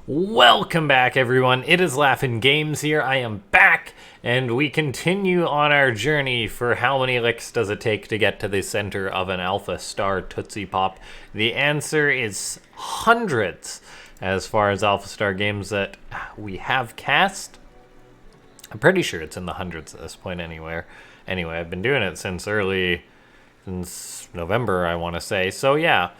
Welcome back, everyone. It is LaughNgamez here. I am back, and we continue on our journey for how many licks does it take to get to the center of an AlphaStar Tootsie Pop. The answer is hundreds as far as AlphaStar games that we have cast. I'm pretty sure it's in the hundreds at this point anywhere. Anyway, I've been doing it since November, I want to say. So yeah.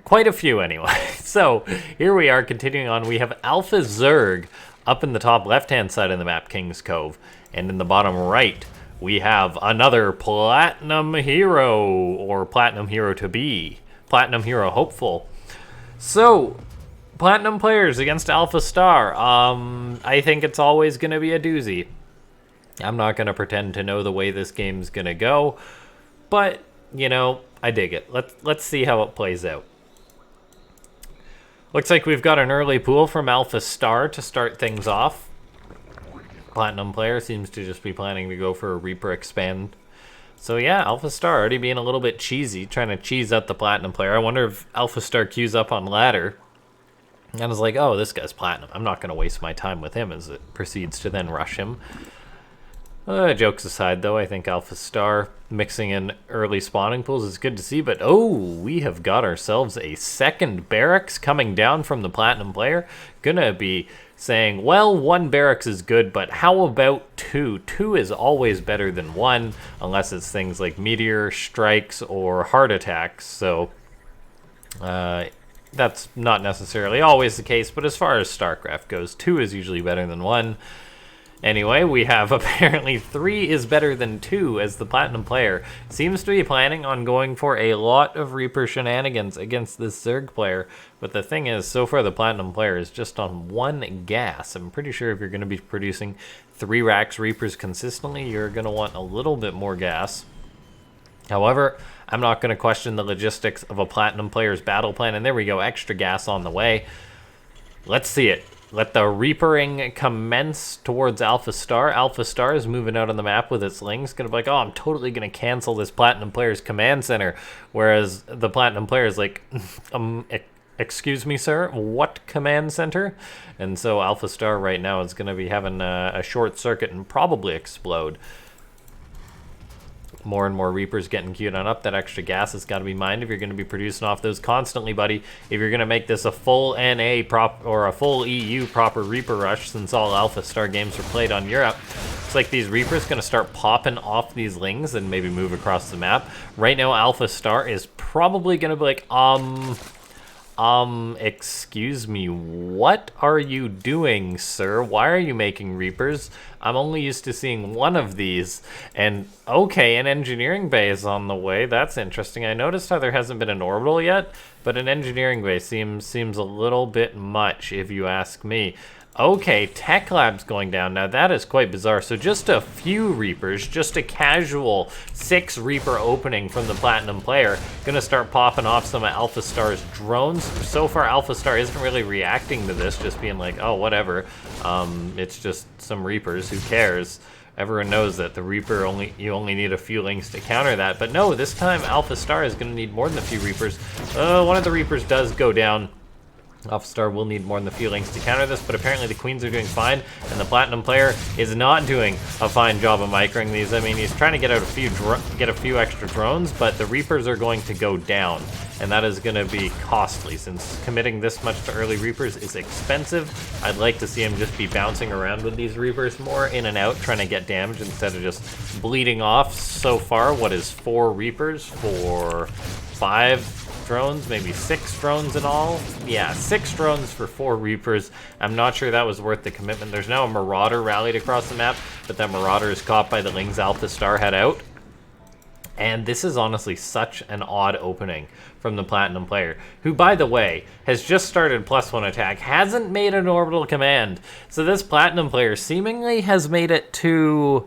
Quite a few anyway. So here we are continuing on. We have Alpha Zerg up in the top left-hand side of the map, King's Cove. And in the bottom right, we have another Platinum Hero, or Platinum Hero to be. Platinum Hero hopeful. So, Platinum players against AlphaStar. I think it's always going to be a doozy. I'm not going to pretend to know the way this game's going to go. But, you know, I dig it. Let's see how it plays out. Looks like we've got an early pool from AlphaStar to start things off. Platinum player seems to just be planning to go for a Reaper expand. So yeah, AlphaStar already being a little bit cheesy, trying to cheese out the Platinum player. I wonder if AlphaStar queues up on ladder. And I was like, oh, this guy's Platinum. I'm not going to waste my time with him as it proceeds to then rush him. Jokes aside, though, I think AlphaStar mixing in early spawning pools is good to see. But, oh, we have got ourselves a second barracks coming down from the Platinum player. Gonna be saying, well, one barracks is good, but how about two? Two is always better than one, unless it's things like meteor strikes or heart attacks. So, that's not necessarily always the case. But as far as Starcraft goes, two is usually better than one. Anyway, we have apparently 3 is better than 2 as the Platinum player seems to be planning on going for a lot of Reaper shenanigans against this Zerg player. But the thing is, so far the Platinum player is just on 1 gas. I'm pretty sure if you're going to be producing 3 racks Reapers consistently, you're going to want a little bit more gas. However, I'm not going to question the logistics of a Platinum player's battle plan. And there we go, extra gas on the way. Let's see it. Let the Reapering commence towards AlphaStar. AlphaStar is moving out on the map with its lings. Gonna be like, oh, I'm totally gonna cancel this Platinum player's command center. Whereas the Platinum player is like, excuse me, sir, what command center? And so AlphaStar right now is gonna be having a short circuit and probably explode. More and more Reapers getting queued on up. That extra gas has got to be mined if you're going to be producing off those constantly, buddy. If you're going to make this a full NA prop or a full EU proper Reaper rush, since all AlphaStar games are played on Europe, it's like these Reapers going to start popping off these lings and maybe move across the map. Right now, AlphaStar is probably going to be like, excuse me, what are you doing, sir? Why are you making Reapers? I'm only used to seeing one of these. And, okay, an engineering bay is on the way. That's interesting. I noticed how there hasn't been an orbital yet, but an engineering bay seems a little bit much, if you ask me. Okay, Tech Lab's going down. Now, that is quite bizarre. So just a few Reapers, just a casual 6 Reaper opening from the Platinum player. Gonna start popping off some of AlphaStar's drones. So far, AlphaStar isn't really reacting to this, just being like, oh, whatever. It's just some Reapers, who cares? Everyone knows that the Reaper, you only need a few lings to counter that. But no, this time AlphaStar is gonna need more than a few Reapers. One of the Reapers does go down. AlphaStar will need more than a few links to counter this, but apparently the Queens are doing fine, and the Platinum player is not doing a fine job of microing these. I mean, he's trying to get out a few extra drones, but the Reapers are going to go down, and that is going to be costly, since committing this much to early Reapers is expensive. I'd like to see him just be bouncing around with these Reapers more, in and out, trying to get damage instead of just bleeding off. So far, what is 4 Reapers for 5 drones, maybe 6 drones in all? Yeah, 6 drones for 4 Reapers. I'm not sure that was worth the commitment. There's now a Marauder rallied across the map, but that Marauder is caught by the lings AlphaStar had out. And this is honestly such an odd opening from the Platinum player, who, by the way, has just started +1 attack, hasn't made an orbital command. So this Platinum player seemingly has made it to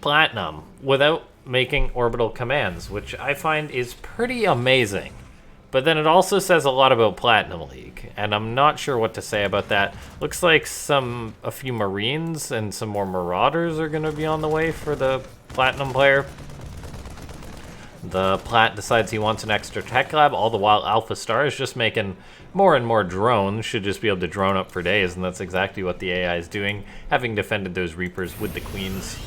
Platinum without making orbital commands, which I find is pretty amazing. But then it also says a lot about Platinum League, and I'm not sure what to say about that. Looks like a few Marines and some more Marauders are going to be on the way for the Platinum player. The Plat decides he wants an extra tech lab, all the while AlphaStar is just making more and more drones, should just be able to drone up for days, and that's exactly what the AI is doing, having defended those Reapers with the Queens.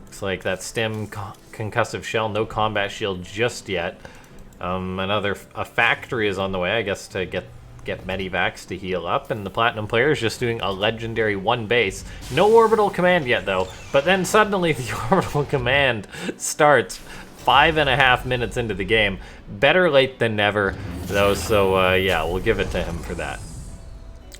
Looks like that stem concussive shell, no combat shield just yet. A factory is on the way, I guess, to get medivacs to heal up, and the Platinum player is just doing a legendary 1 base. No orbital command yet, though, but then suddenly the orbital command starts 5.5 minutes into the game. Better late than never, though, so yeah, we'll give it to him for that.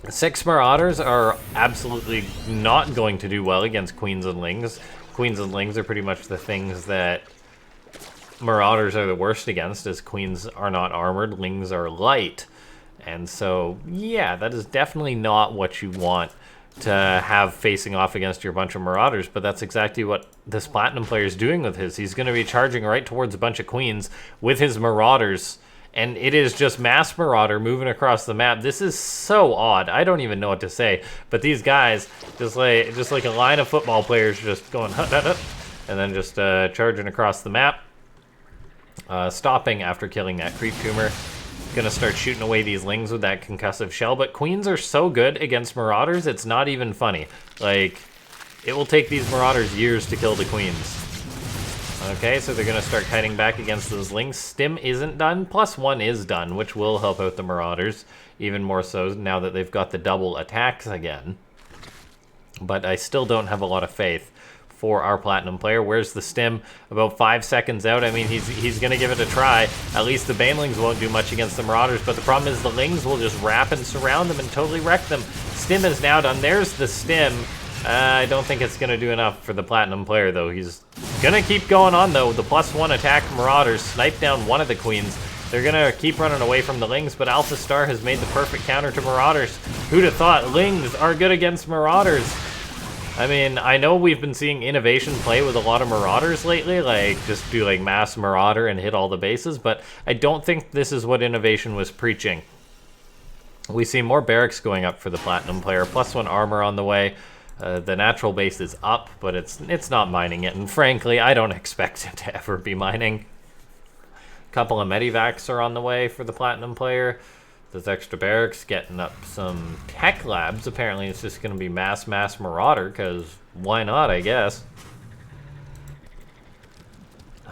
6 Marauders are absolutely not going to do well against Queens and Lings. Queens and Lings are pretty much the things that Marauders are the worst against, as Queens are not armored, Lings are light. And so, yeah, that is definitely not what you want to have facing off against your bunch of Marauders, but that's exactly what this Platinum player is doing with his. He's going to be charging right towards a bunch of Queens with his Marauders, and it is just mass Marauder moving across the map. This is so odd. I don't even know what to say, but these guys, just like a line of football players, just going hut, hut, hut, and then just charging across the map, stopping after killing that creep tumor. Gonna start shooting away these Lings with that concussive shell, but Queens are so good against Marauders, it's not even funny. Like, it will take these Marauders years to kill the Queens. Okay, so they're gonna start kiting back against those Lings. Stim isn't done, +1 is done, which will help out the Marauders, even more so now that they've got the double attacks again. But I still don't have a lot of faith for our Platinum player. Where's the stim? About 5 seconds out. I mean, he's gonna give it a try. At least the Banelings won't do much against the Marauders, but the problem is the Lings will just wrap and surround them and totally wreck them. Stim is now done. There's the stim. I don't think it's gonna do enough for the Platinum player, though. He's gonna keep going on, though. The +1 attack Marauders snipe down one of the Queens. They're gonna keep running away from the Lings, but AlphaStar has made the perfect counter to Marauders. Who'd have thought Lings are good against Marauders? I mean, I know we've been seeing Innovation play with a lot of Marauders lately, like just do like mass Marauder and hit all the bases, but I don't think this is what Innovation was preaching. We see more barracks going up for the Platinum player, +1 armor on the way. The natural base is up, but it's not mining it, and frankly, I don't expect it to ever be mining. A couple of medivacs are on the way for the Platinum player. Those extra barracks getting up some tech labs. Apparently it's just going to be mass Marauder, because why not, I guess.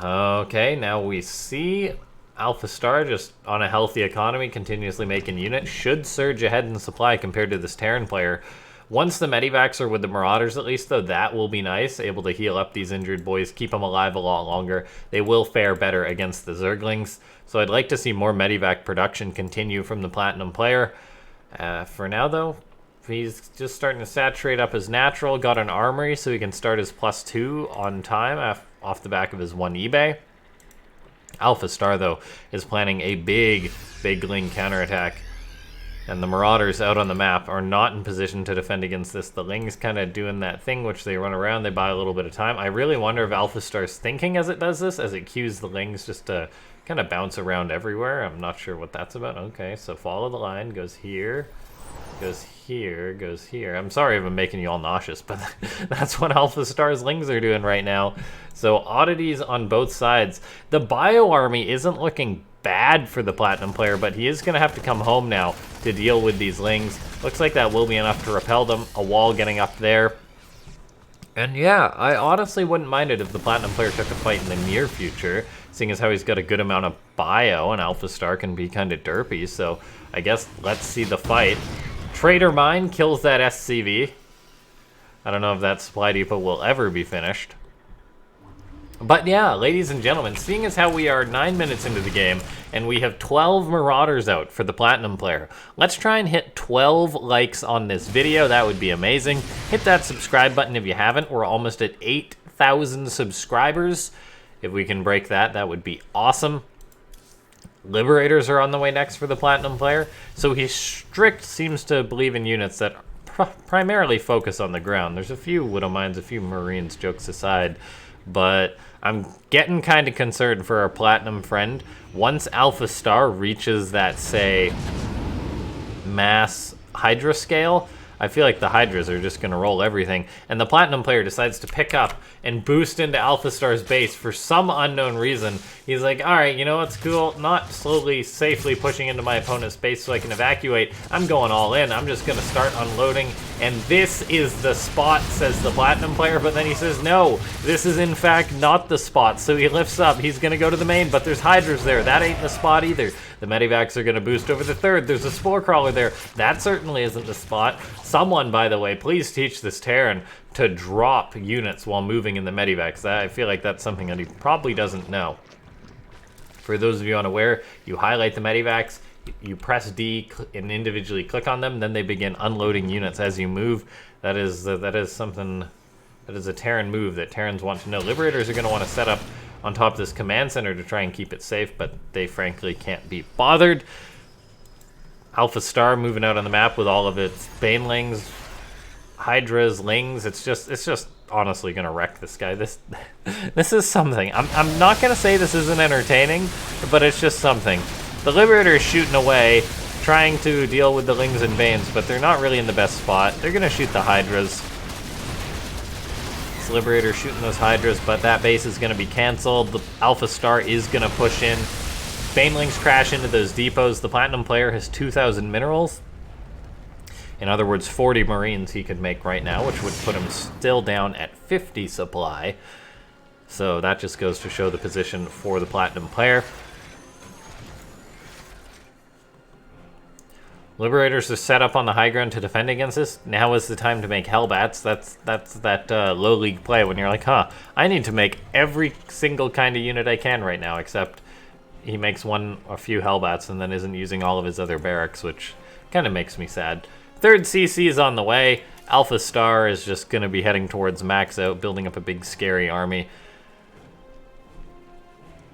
Okay, now we see AlphaStar just on a healthy economy, continuously making units. Should surge ahead in supply compared to this Terran player. Once the medivacs are with the Marauders, at least, though, that will be nice. Able to heal up these injured boys, keep them alive a lot longer. They will fare better against the Zerglings. So I'd like to see more medivac production continue from the Platinum player. For now, though, he's just starting to saturate up his natural. Got an armory, so he can start his +2 on time off the back of his 1 eBay. AlphaStar, though, is planning a big Ling counterattack. And the Marauders out on the map are not in position to defend against this. The Lings kind of doing that thing, which they run around, they buy a little bit of time. I really wonder if AlphaStar's thinking as it does this, as it cues the Lings just to kind of bounce around everywhere. I'm not sure what that's about. Okay, so follow the line, goes here, goes here, goes here. I'm sorry if I'm making you all nauseous, but that's what AlphaStar's Lings are doing right now. So oddities on both sides. The Bio Army isn't looking bad for the Platinum player, but he is going to have to come home now to deal with these Lings. Looks like that will be enough to repel them. A wall getting up there. And yeah, I honestly wouldn't mind it if the Platinum player took a fight in the near future, seeing as how he's got a good amount of bio, and AlphaStar can be kind of derpy, so I guess let's see the fight. Trader Mine kills that SCV. I don't know if that supply depot will ever be finished. But yeah, ladies and gentlemen, seeing as how we are 9 minutes into the game, and we have 12 Marauders out for the Platinum player, let's try and hit 12 likes on this video. That would be amazing. Hit that subscribe button if you haven't. We're almost at 8,000 subscribers. If we can break that, that would be awesome. Liberators are on the way next for the Platinum player. So he seems to believe in units that primarily focus on the ground. There's a few Widowmines, a few Marines, jokes aside. But I'm getting kind of concerned for our Platinum friend. Once AlphaStar reaches that, say, mass Hydra scale, I feel like the Hydras are just going to roll everything. And the Platinum player decides to pick up and boost into AlphaStar's base for some unknown reason. He's like, all right, you know what's cool? Not slowly, safely pushing into my opponent's base so I can evacuate. I'm going all in. I'm just going to start unloading. And this is the spot, says the Platinum player. But then he says, no, this is in fact not the spot. So he lifts up. He's going to go to the main, but there's Hydras there. That ain't the spot either. The Medivacs are going to boost over the third. There's a Spore Crawler there. That certainly isn't the spot. Someone, by the way, please teach this Terran to drop units while moving in the Medivacs. I feel like that's something that he probably doesn't know. For those of you unaware, you highlight the Medivacs, you press D and individually click on them, then they begin unloading units as you move. That is something, that is a Terran move that Terrans want to know. Liberators are going to want to set up on top of this command center to try and keep it safe, but they frankly can't be bothered. AlphaStar moving out on the map with all of its Banelings, Hydras, Lings. It's just honestly gonna wreck this guy. This is something. I'm not gonna say this isn't entertaining, but it's just something. The Liberator is shooting away, trying to deal with the Lings and Banes, but they're not really in the best spot. They're gonna shoot the Hydras. This Liberator shooting those Hydras, but that base is gonna be canceled. The AlphaStar is gonna push in. Banelings crash into those depots. The Platinum player has 2,000 minerals. In other words, 40 Marines he could make right now, which would put him still down at 50 supply. So that just goes to show the position for the Platinum player. Liberators are set up on the high ground to defend against this. Now is the time to make Hellbats. That's that low league play when you're like, huh, I need to make every single kind of unit I can right now, except he makes a few Hellbats and then isn't using all of his other barracks, which kind of makes me sad. Third CC is on the way. AlphaStar is just going to be heading towards max out, building up a big scary army.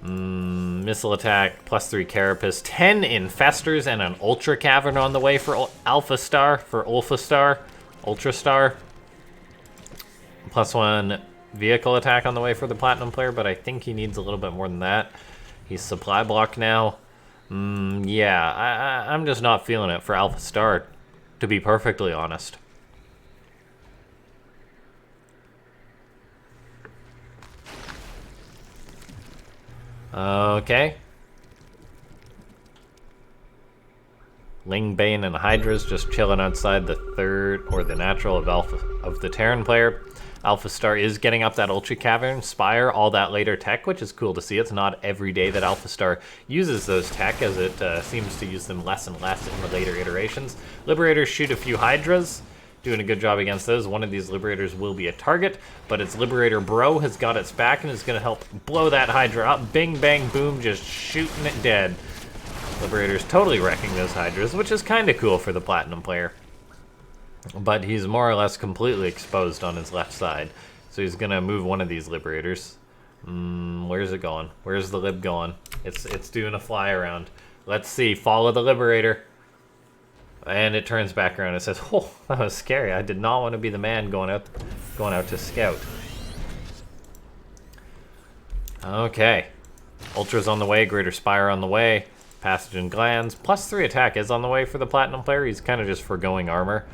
Missile attack, +3 Carapace, 10 Infestors, and an Ultra Cavern on the way for AlphaStar, Ultrastar. +1 vehicle attack on the way for the Platinum player, but I think he needs a little bit more than that. He's supply block now. Yeah, I'm just not feeling it for AlphaStar, to be perfectly honest. Okay. Ling, Bane, and Hydras just chilling outside the third, or the natural of the Terran player. AlphaStar is getting up that Ultra Cavern, Spire, all that later tech, which is cool to see. It's not every day that AlphaStar uses those tech, as it seems to use them less and less in the later iterations. Liberators shoot a few Hydras, doing a good job against those. One of these Liberators will be a target, but its Liberator Bro has got its back and is going to help blow that Hydra up. Bing, bang, boom, just shooting it dead. Liberator's totally wrecking those Hydras, which is kind of cool for the Platinum player. But he's more or less completely exposed on his left side. So he's going to move one of these Liberators. Where's it going? Where's the Lib going? It's doing a fly around. Let's see. Follow the Liberator. And it turns back around and says, oh, that was scary. I did not want to be the man going out to scout. Okay. Ultra's on the way. Greater Spire on the way. Passage and Glands. +3 attack is on the way for the Platinum player. He's kind of just foregoing armor.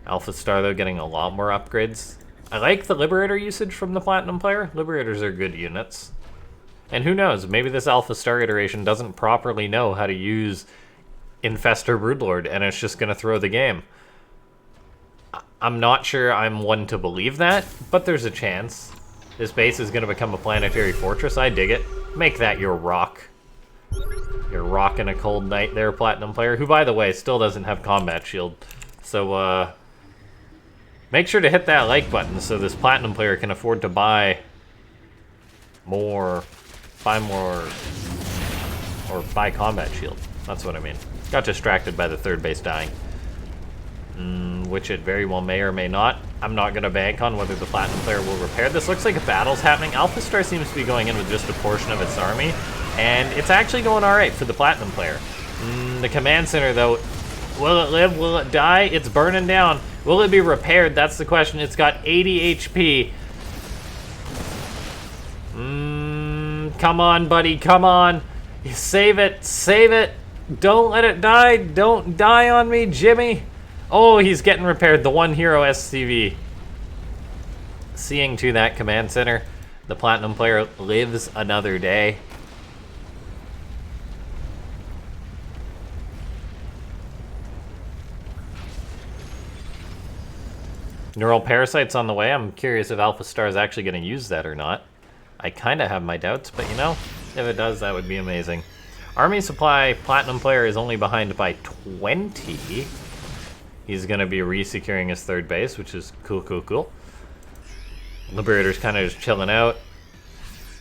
AlphaStar, though, getting a lot more upgrades. I like the Liberator usage from the Platinum player. Liberators are good units. And who knows, maybe this AlphaStar iteration doesn't properly know how to use Infestor Broodlord, and it's just going to throw the game. I'm not sure I'm one to believe that, but there's a chance. This base is going to become a planetary fortress. I dig it. Make that your rock. You're rocking a cold night there, Platinum player, who, by the way, still doesn't have combat shield. So, make sure to hit that like button so this Platinum player can afford to buy more, or buy combat shield. That's what I mean. Got distracted by the third base dying. Which it very well may or may not. I'm not going to bank on whether the Platinum player will repair. This looks like a battle's happening. AlphaStar seems to be going in with just a portion of its army, and it's actually going alright for the Platinum player. The command center, though, will it live? Will it die? It's burning down. Will it be repaired? That's the question. It's got 80 HP. Come on, buddy. Come on. Save it. Save it. Don't let it die. Don't die on me, Jimmy. Oh, he's getting repaired. The one hero SCV. Seeing to that command center. The Platinum player lives another day. Neural parasites on the way. I'm curious if AlphaStar is actually going to use that or not. I kind of have my doubts, but you know, if it does, that would be amazing. Army supply, Platinum player is only behind by 20. He's going to be re-securing his third base, which is cool, cool, cool. Liberator's kind of just chilling out.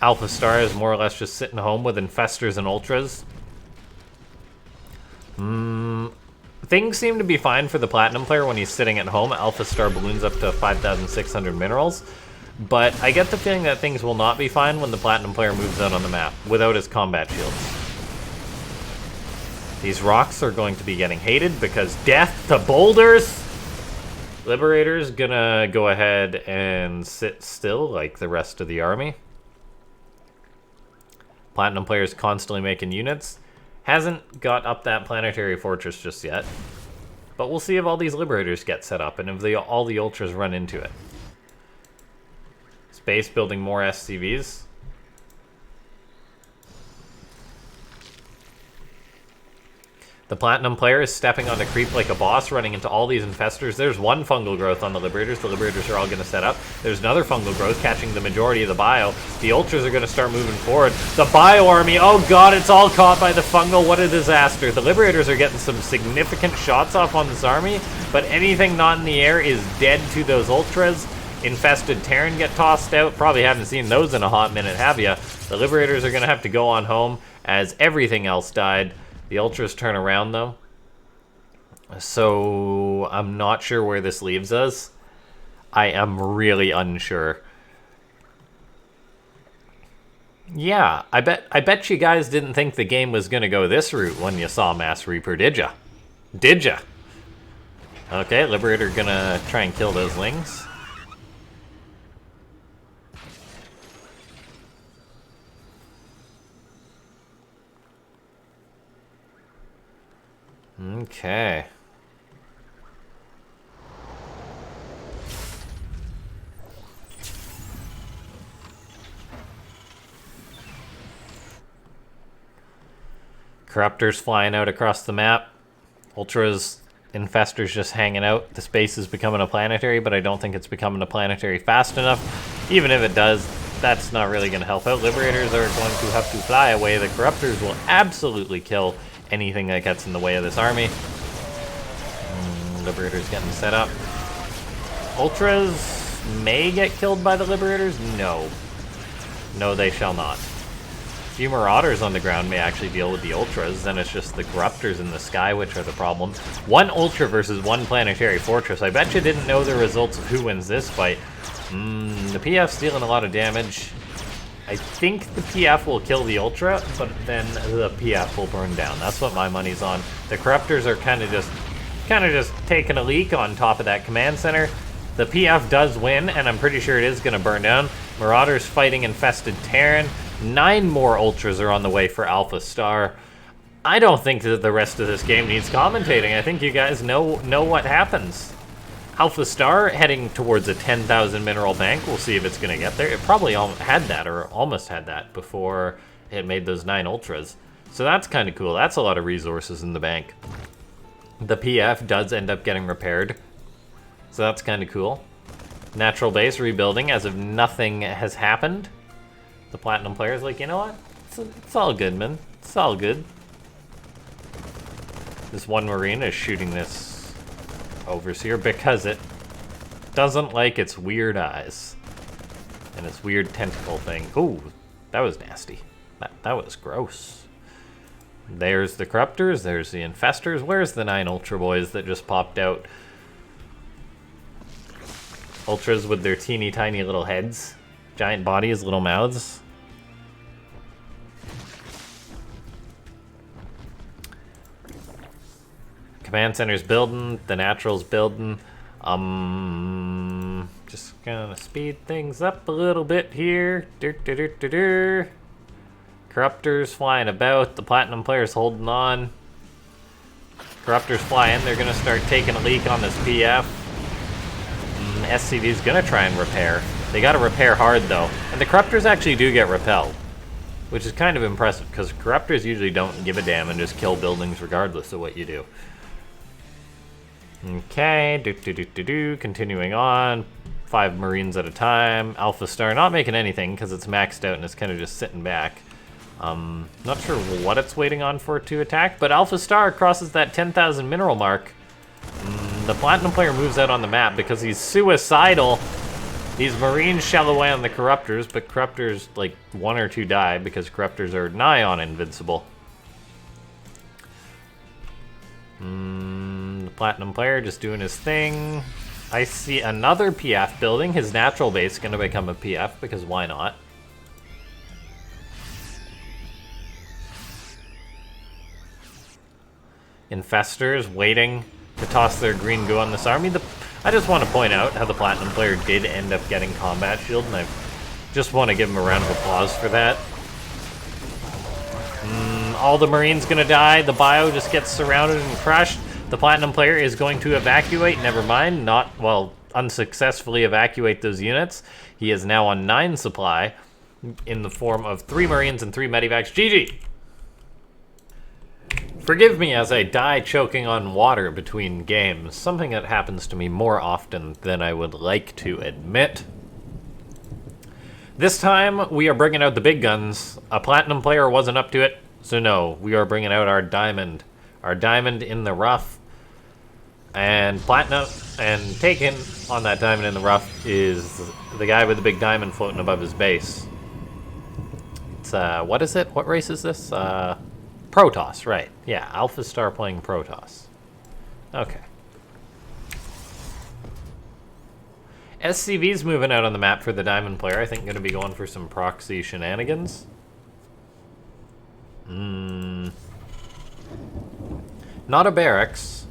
AlphaStar is more or less just sitting home with Infestors and Ultras. Things seem to be fine for the Platinum player when he's sitting at home. AlphaStar balloons up to 5,600 minerals. But I get the feeling that things will not be fine when the Platinum player moves out on the map without his combat shields. These rocks are going to be getting hated because death to boulders! Liberator's gonna go ahead and sit still like the rest of the army. Platinum player's constantly making units. Hasn't got up that planetary fortress just yet. But we'll see if all these Liberators get set up and if all the Ultras run into it. Space building more SCVs. The Platinum player is stepping on the creep like a boss, running into all these Infestors. There's one fungal growth on the Liberators. The Liberators are all going to set up. There's another fungal growth catching the majority of the bio. The Ultras are going to start moving forward. The bio army, oh god, it's all caught by the fungal. What a disaster. The Liberators are getting some significant shots off on this army, but anything not in the air is dead to those Ultras. Infested Terran get tossed out. Probably haven't seen those in a hot minute, have ya? The Liberators are going to have to go on home as everything else died. The Ultras turn around, though. So, I'm not sure where this leaves us. I am really unsure. Yeah, I bet you guys didn't think the game was going to go this route when you saw Mass Reaper, did ya? Did ya? Okay, Liberator gonna try and kill those Lings. Okay. Corruptors flying out across the map. Ultras, Infestors just hanging out. The space is becoming a planetary, but I don't think it's becoming a planetary fast enough. Even if it does, that's not really going to help out. Liberators are going to have to fly away. The Corruptors will absolutely kill anything that gets in the way of this army. Liberators getting set up. Ultras may get killed by the Liberators? No. No, they shall not. A few Marauders on the ground may actually deal with the Ultras, then it's just the Corruptors in the sky which are the problem. One Ultra versus one planetary fortress. I bet you didn't know the results of who wins this fight. The PF's dealing a lot of damage. I think the PF will kill the Ultra, but then the PF will burn down. That's what my money's on. The Corruptors are kind of just taking a leak on top of that command center. The PF does win, and I'm pretty sure it is going to burn down. Marauders fighting Infested Terran. 9 more Ultras are on the way for AlphaStar. I don't think that the rest of this game needs commentating. I think you guys know what happens. AlphaStar heading towards a 10,000 mineral bank. We'll see if it's going to get there. It probably had that, or almost had that, before it made those 9 Ultras. So that's kind of cool. That's a lot of resources in the bank. The PF does end up getting repaired. So that's kind of cool. Natural base rebuilding as if nothing has happened. The Platinum player's like, you know what? It's all good, man. It's all good. This one Marine is shooting this Overseer because it doesn't like its weird eyes and its weird tentacle thing. Ooh, that was nasty. That was gross. There's the Corruptors, there's the Infestors. Where's the 9 Ultra boys that just popped out? Ultras with their teeny tiny little heads. Giant bodies, little mouths. Command center's building, the natural's building. Just gonna speed things up a little bit here. Corruptors flying about, the Platinum player's holding on. Corruptors fly in. They're going to start taking a leak on this PF. SCV's going to try and repair. They got to repair hard, though. And the Corruptors actually do get repelled, which is kind of impressive, because Corruptors usually don't give a damn and just kill buildings regardless of what you do. Okay, continuing on. 5 Marines at a time. AlphaStar not making anything because it's maxed out and it's kind of just sitting back. Not sure what it's waiting on for it to attack, but AlphaStar crosses that 10,000 mineral mark. The Platinum player moves out on the map because he's suicidal. These Marines shell away on the Corruptors, but Corruptors, like, 1 or 2 die because Corruptors are nigh on invincible. The Platinum player just doing his thing. I see another PF building. His natural base is going to become a PF because why not? Infestors waiting to toss their green goo on this army. I just want to point out how the Platinum player did end up getting combat shield, and I just want to give him a round of applause for that. All the Marines gonna die. The bio just gets surrounded and crushed. The Platinum player is going to evacuate. Never mind, unsuccessfully evacuate those units. He is now on 9 supply in the form of 3 Marines and 3 Medivacs. GG! Forgive me as I die choking on water between games, something that happens to me more often than I would like to admit. This time, we are bringing out the big guns. A Platinum player wasn't up to it, so no, we are bringing out our diamond. Our diamond in the rough. And taken on that diamond in the rough is the guy with the big diamond floating above his base. It's, what is it? What race is this? Protoss, right. Yeah, AlphaStar playing Protoss. Okay. SCV's moving out on the map for the diamond player. I think going to be going for some proxy shenanigans. Not a barracks.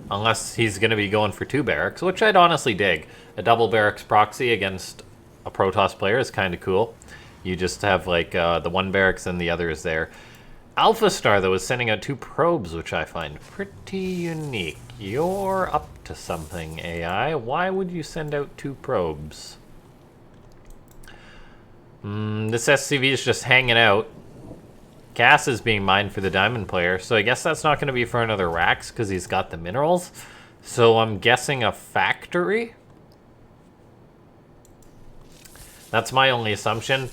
Unless he's going to be going for 2 barracks, which I'd honestly dig. A double barracks proxy against a Protoss player is kind of cool. You just have, like, the 1 barracks and the other is there. AlphaStar, though, is sending out 2 probes, which I find pretty unique. You're up to something, AI. Why would you send out 2 probes? This SCV is just hanging out. Gas is being mined for the diamond player, so I guess that's not going to be for another Rax because he's got the minerals. So I'm guessing a factory? That's my only assumption.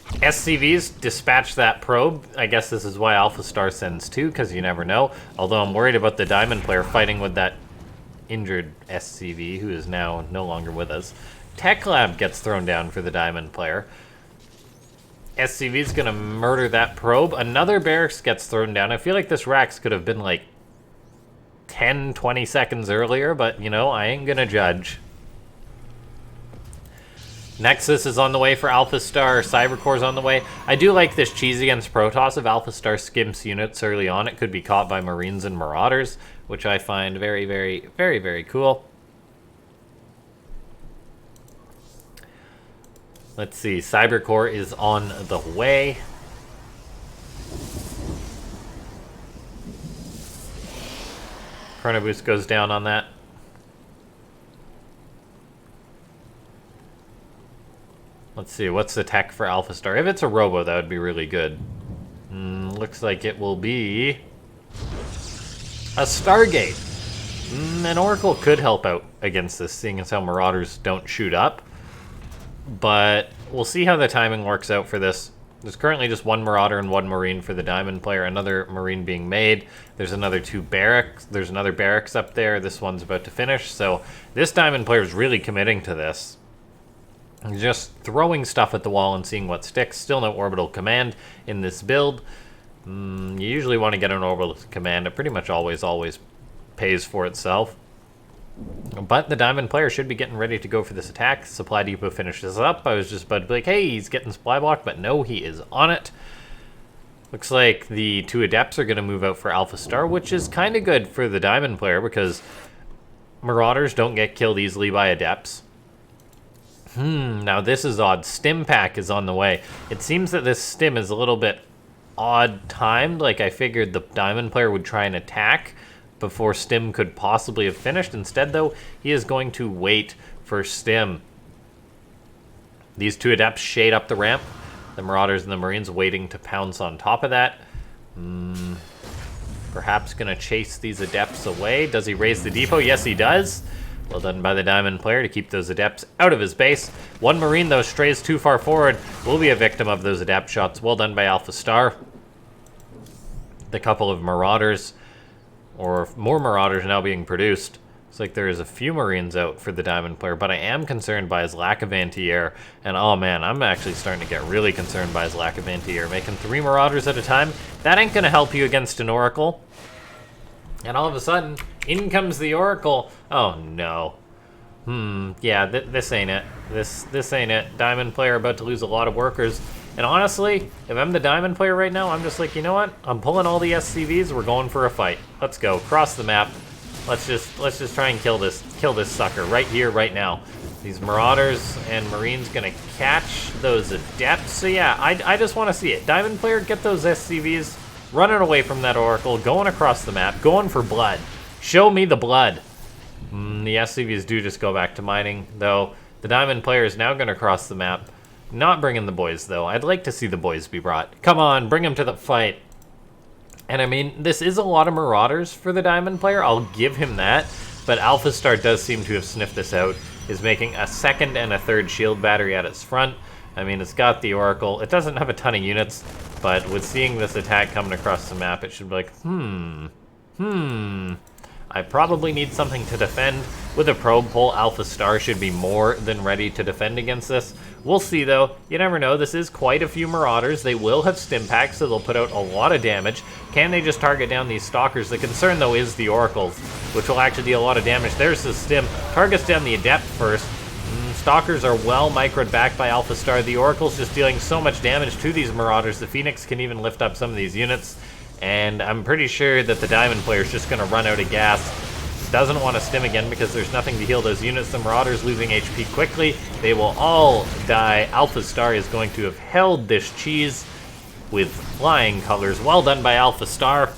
SCVs dispatch that probe. I guess this is why AlphaStar sends 2, because you never know. Although I'm worried about the diamond player fighting with that injured SCV, who is now no longer with us. Tech Lab gets thrown down for the diamond player. SCV's gonna murder that probe. Another barracks gets thrown down. I feel like this Rax could have been like 10, 20 seconds earlier, but you know, I ain't gonna judge. Nexus is on the way for AlphaStar. Cybercore's on the way. I do like this cheese against Protoss. If AlphaStar skimps units early on, it could be caught by Marines and Marauders, which I find very, very, very, very cool. Let's see. Cybercore is on the way. Chronoboost goes down on that. Let's see, what's the tech for AlphaStar? If it's a robo, that would be really good. Looks like it will be a Stargate. An Oracle could help out against this, seeing as how Marauders don't shoot up. But we'll see how the timing works out for this. There's currently just 1 Marauder and 1 Marine for the Diamond player. Another Marine being made. There's another 2 barracks. There's another barracks up there. This one's about to finish. So this Diamond player is really committing to this. Just throwing stuff at the wall and seeing what sticks. Still no orbital command in this build. You usually want to get an orbital command. It pretty much always pays for itself. But the Diamond player should be getting ready to go for this attack. Supply Depot finishes up. I was just about to be like, hey, he's getting supply blocked, but no, he is on it. Looks like the 2 Adepts are going to move out for AlphaStar, which is kind of good for the Diamond player because Marauders don't get killed easily by Adepts. Now this is odd. Stim pack is on the way. It seems that this stim is a little bit odd timed. Like I figured the Diamond player would try and attack before Stim could possibly have finished. Instead, though, he is going to wait for Stim. These two Adepts shade up the ramp. The Marauders and the Marines waiting to pounce on top of that. Perhaps going to chase these Adepts away. Does he raise the depot? Yes, he does. Well done by the Diamond player to keep those Adepts out of his base. One Marine, though, strays too far forward. Will be a victim of those Adept shots. Well done by AlphaStar. The couple of Marauders, or more Marauders now being produced. Looks like there is a few Marines out for the Diamond player, but I am concerned by his lack of anti-air. And oh man, I'm actually starting to get really concerned by his lack of anti-air. Making 3 Marauders at a time, that ain't gonna help you against an Oracle. And all of a sudden, in comes the Oracle. Oh no. Yeah, this ain't it. This ain't it. Diamond player about to lose a lot of workers. And honestly, if I'm the Diamond player right now, I'm just like, you know what? I'm pulling all the SCVs. We're going for a fight. Let's go. Cross the map. Let's just try and kill this sucker right here, right now. These Marauders and Marines gonna catch those Adepts. So yeah, I just want to see it. Diamond player, get those SCVs running away from that Oracle, going across the map, going for blood. Show me the blood. The SCVs do just go back to mining, though. The Diamond player is now going to cross the map. Not bringing the boys, though. I'd like to see the boys be brought. Come on, bring them to the fight. And I mean, this is a lot of Marauders for the Diamond player. I'll give him that. But AlphaStar does seem to have sniffed this out. Is making a second and a third shield battery at its front. I mean, it's got the Oracle. It doesn't have a ton of units, but with seeing this attack coming across the map, it should be like, I probably need something to defend. With a probe pull, AlphaStar should be more than ready to defend against this. We'll see, though. You never know. This is quite a few Marauders. They will have stim packs, so they'll put out a lot of damage. Can they just target down these Stalkers? The concern, though, is the Oracles, which will actually deal a lot of damage. There's the stim. Targets down the Adept first. Stalkers are well microed back by AlphaStar. The Oracle's just dealing so much damage to these Marauders. The Phoenix can even lift up some of these units. And I'm pretty sure that the Diamond player is just going to run out of gas. Doesn't want to stim again because there's nothing to heal those units. The Marauders losing HP quickly. They will all die. AlphaStar is going to have held this cheese with flying colors. Well done by AlphaStar.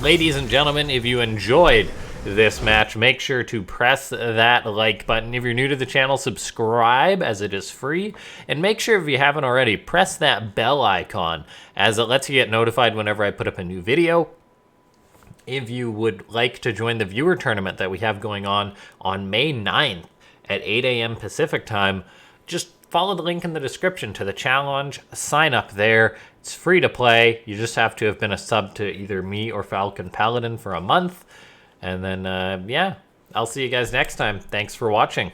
Ladies and gentlemen, if you enjoyed this match, make sure to press that like button. If you're new to the channel, subscribe as it is free, and make sure if you haven't already, press that bell icon as it lets you get notified whenever I put up a new video. If you would like to join the viewer tournament that we have going on May 9th at 8 a.m. Pacific time, just follow the link in the description to the challenge, sign up there. It's free to play. You just have to have been a sub to either me or Falcon Paladin for a month. And then, yeah, I'll see you guys next time. Thanks for watching.